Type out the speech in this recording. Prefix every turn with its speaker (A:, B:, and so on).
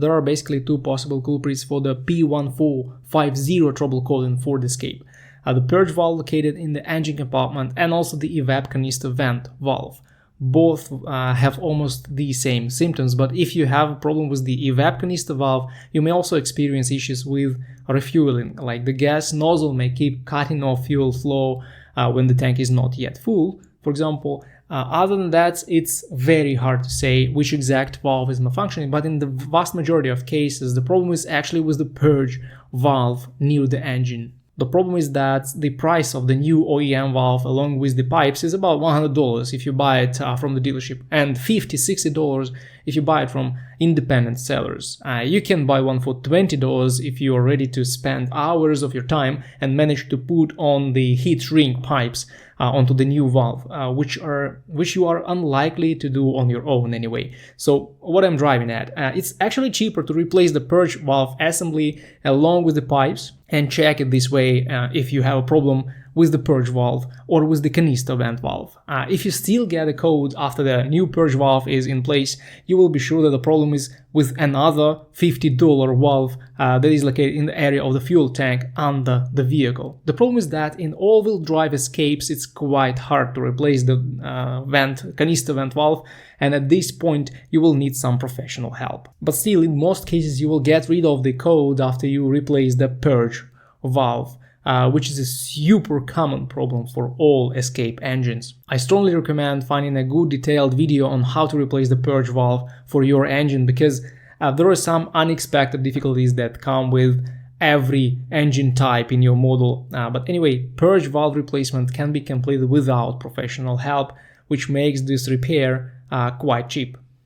A: there are basically two possible culprits for the P1450 trouble calling Ford Escape. The purge valve located in the engine compartment and also the EVAP canister vent valve. Both have almost the same symptoms, but if you have a problem with the EVAP canister valve, you may also experience issues with refueling, like the gas nozzle may keep cutting off fuel flow when the tank is not yet full, for example. Other than that, it's very hard to say which exact valve is malfunctioning, but in the vast majority of cases, the problem is actually with the purge valve near the engine. The problem is that the price of the new OEM valve along with the pipes is about $100 if you buy it from the dealership, and $50–60 if you buy it from independent sellers. You can buy one for $20 if you are ready to spend hours of your time and manage to put on the heat shrink pipes onto the new valve, which you are unlikely to do on your own anyway. So what I'm driving at, it's actually cheaper to replace the purge valve assembly along with the pipes and check it this way if you have a problem with the purge valve or with the canister vent valve. If you still get a code after the new purge valve is in place, you will be sure that the problem is with another $50 valve that is located in the area of the fuel tank under the vehicle. The problem is that in all-wheel drive escapes, it's quite hard to replace the canister vent valve, and at this point you will need some professional help. But still, in most cases you will get rid of the code after you replace the purge valve, which is a super common problem for all escape engines. I strongly recommend finding a good detailed video on how to replace the purge valve for your engine, because there are some unexpected difficulties that come with every engine type in your model. But anyway, purge valve replacement can be completed without professional help, which makes this repair quite cheap.